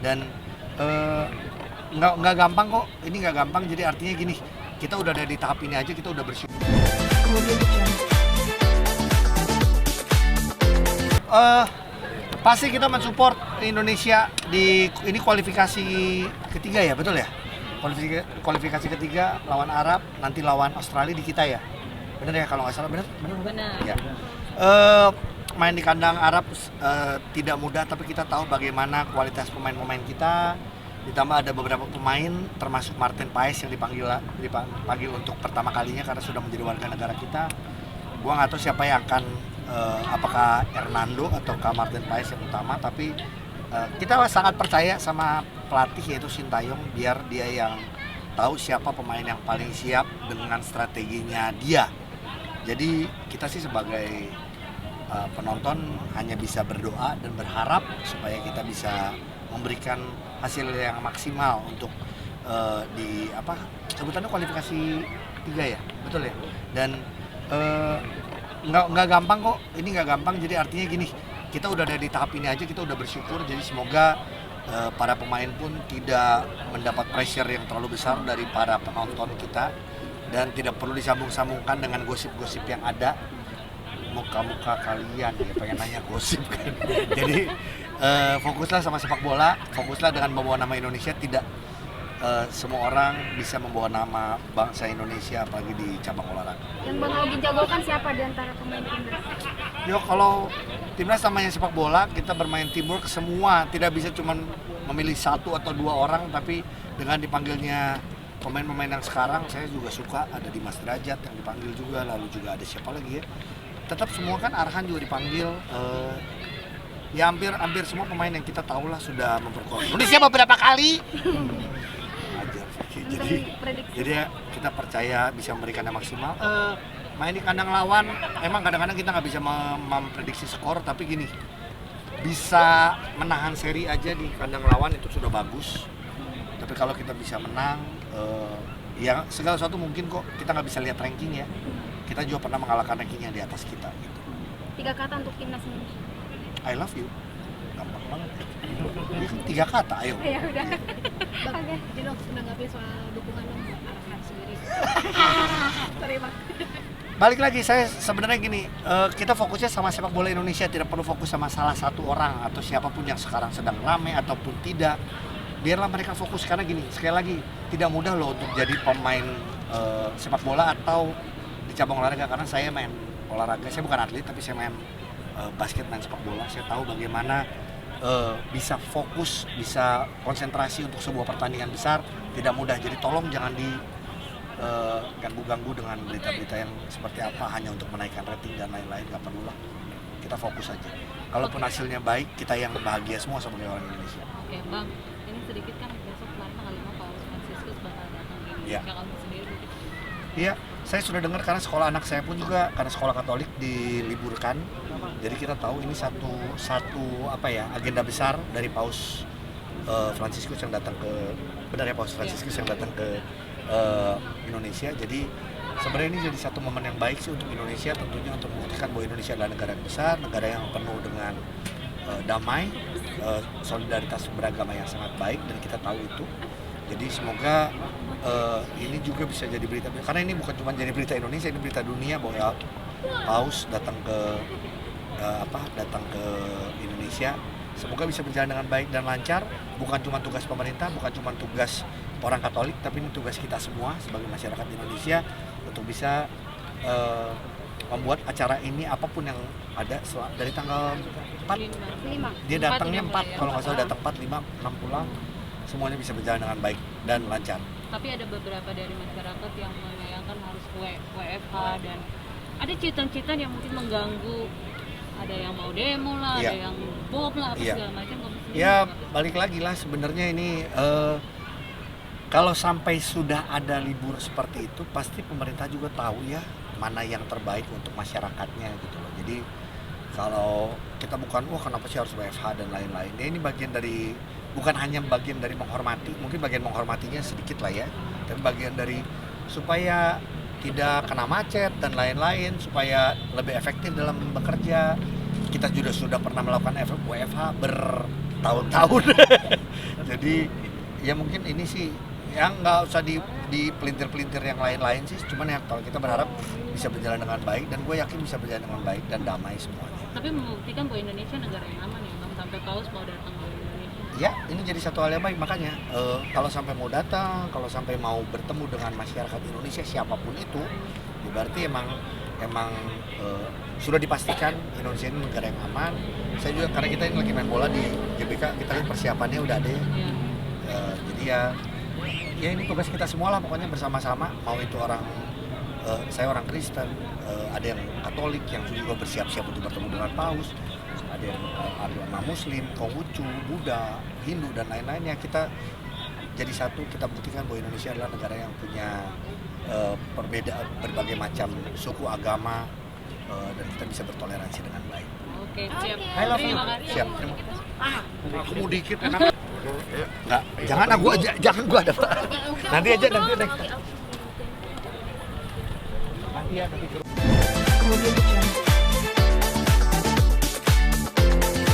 Dan eh, nggak gampang kok, ini nggak gampang. Jadi artinya gini, kita udah ada di tahap ini aja, kita udah bersyukur. Pasti kita mensupport Indonesia di ini kualifikasi ketiga ya, betul ya? Kualifikasi ketiga lawan Arab, nanti lawan Australia di kita ya. Bener ya kalau nggak salah, bener? Benar. Ya. Main di kandang Arab tidak mudah, tapi kita tahu bagaimana kualitas pemain-pemain kita. Ditambah ada beberapa pemain termasuk Martin Paes yang dipanggil untuk pertama kalinya karena sudah menjadi warga negara kita. Gua nggak tahu siapa yang akan apakah Hernando atau Martin Paes yang utama, tapi kita sangat percaya sama pelatih yaitu Sintayong, biar dia yang tahu siapa pemain yang paling siap dengan strateginya dia. Jadi kita sih sebagai penonton hanya bisa berdoa dan berharap supaya kita bisa memberikan hasil yang maksimal untuk di sebutannya kualifikasi 3 ya, betul ya. Dan nggak gampang kok, ini nggak gampang. Jadi artinya gini, kita udah ada di tahap ini aja, kita udah bersyukur. Jadi semoga para pemain pun tidak mendapat pressure yang terlalu besar dari para penonton kita, dan tidak perlu disambung-sambungkan dengan gosip-gosip yang ada. Muka-muka kalian ya pengen nanya gosip kan. Jadi fokuslah sama sepak bola, fokuslah dengan membawa nama Indonesia. Tidak semua orang bisa membawa nama bangsa Indonesia apalagi di cabang olahraga. Yang Bang Augie jagokan siapa di antara pemain timnas? Yo, kalau timnas namanya sepak bola, kita bermain teamwork semua, tidak bisa cuma memilih 1 atau 2 orang, tapi dengan dipanggilnya pemain-pemain yang sekarang, saya juga suka ada Dimas Derajat yang dipanggil juga, lalu juga ada siapa lagi ya. Tetap semua kan Arhan juga dipanggil. Ya hampir semua pemain yang kita tahu lah sudah memperkuat Indonesia beberapa kali. Jadi ya, kita percaya bisa memberikan yang maksimal. Main di kandang lawan, emang kadang-kadang kita nggak bisa memprediksi skor, tapi gini, bisa menahan seri aja di kandang lawan itu sudah bagus. Tapi kalau kita bisa menang, ya segala sesuatu mungkin kok. Kita nggak bisa lihat ranking ya. Kita juga pernah mengalahkan ranking yang di atas kita gitu. 3 kata untuk timnas Indonesia. I love you. Gampang banget. Ini kan 3 kata, ayo. Ya udah. Oke, Dino menanggapi soal dukungan lo buat Arhan sendiri. Sorry Bang. Balik lagi, saya sebenarnya gini, kita fokusnya sama sepak bola Indonesia, tidak perlu fokus sama salah satu orang atau siapapun yang sekarang sedang rame ataupun tidak. Biarlah mereka fokus, karena gini, sekali lagi tidak mudah loh untuk jadi pemain sepak bola atau di cabang olahraga, karena saya main olahraga, saya bukan atlet tapi saya main basket, main sepak bola. Saya tahu bagaimana bisa fokus, bisa konsentrasi untuk sebuah pertandingan besar, tidak mudah. Jadi tolong jangan ganggu-ganggu dengan berita-berita yang seperti apa hanya untuk menaikkan rating dan lain-lain. Gak perlu lah, kita fokus aja. Kalaupun hasilnya baik, kita yang bahagia semua sebagai orang Indonesia. Oke Bang, ini sedikit kan besok kemarin tanggal 5 Paus Franciscus bakal datang ke Indonesia. Kamu sendiri mungkin? Iya, saya sudah dengar karena sekolah anak saya pun juga karena sekolah Katolik diliburkan. Jadi kita tahu ini satu agenda besar dari Paus Franciscus yang datang ke Paus Franciscus yang datang ke Indonesia. Jadi sebenarnya ini jadi satu momen yang baik sih untuk Indonesia, tentunya untuk membuktikan bahwa Indonesia adalah negara yang besar, negara yang penuh dengan damai, solidaritas beragama yang sangat baik, dan kita tahu itu. Jadi semoga ini juga bisa jadi berita, karena ini bukan cuma jadi berita Indonesia, ini berita dunia bahwa Paus datang ke Indonesia. Semoga bisa berjalan dengan baik dan lancar. Bukan cuma tugas pemerintah, bukan cuma tugas orang Katolik, tapi ini tugas kita semua sebagai masyarakat Indonesia untuk bisa membuat acara ini apapun yang ada dari tanggal 4. Dia datangnya 4, kalau nggak salah datang 4, 5, 6 pulang. Semuanya bisa berjalan dengan baik dan lancar. Tapi ada beberapa dari masyarakat yang menyayangkan harus WFH, dan ada citan-citan yang mungkin mengganggu. Ada yang mau demo lah, ada yang bom lah, segala macam. Ya balik lagi lah, sebenarnya ini kalau sampai sudah ada libur seperti itu, pasti pemerintah juga tahu ya mana yang terbaik untuk masyarakatnya gitu loh. Jadi kalau kita bukan kenapa sih harus WFH dan lain-lain. Ya, ini bagian dari, bukan hanya bagian dari menghormati, mungkin bagian menghormatinya sedikit lah ya, tapi bagian dari supaya tidak kena macet dan lain-lain, supaya lebih efektif dalam bekerja. Kita juga sudah pernah melakukan WFH bertahun-tahun. Jadi ya mungkin ini sih yang nggak usah di pelintir-pelintir yang lain-lain sih, cuman ya kalau kita berharap bisa berjalan dengan baik, dan gue yakin bisa berjalan dengan baik dan damai semuanya. Tapi membuktikan bahwa Indonesia negara yang aman ya bang, sampai Paus mau datang ke Indonesia. Ya, ini jadi satu hal yang baik, makanya kalau sampai mau datang, kalau sampai mau bertemu dengan masyarakat Indonesia siapapun itu, ya berarti emang sudah dipastikan Indonesia ini negara yang aman. Saya juga karena kita ini lagi main bola di GBK, kita lihat persiapannya udah ada ya. Iya. Jadi ya ini tugas kita semua lah pokoknya bersama-sama, mau itu orang saya orang Kristen, ada yang Katolik yang juga bersiap-siap untuk bertemu dengan Paus, ada yang agama Muslim, Konghucu, Buddha, Hindu dan lain-lainnya. Kita jadi satu, kita buktikan bahwa Indonesia adalah negara yang punya perbedaan berbagai macam suku, agama, dan kita bisa bertoleransi dengan baik. Oke, siap. I love you. Terima kasih. Siap. Aku mau dikit enak. Enggak, jangan aku aja, jangan gua ada. Nanti aja next. Nanti ya, nanti.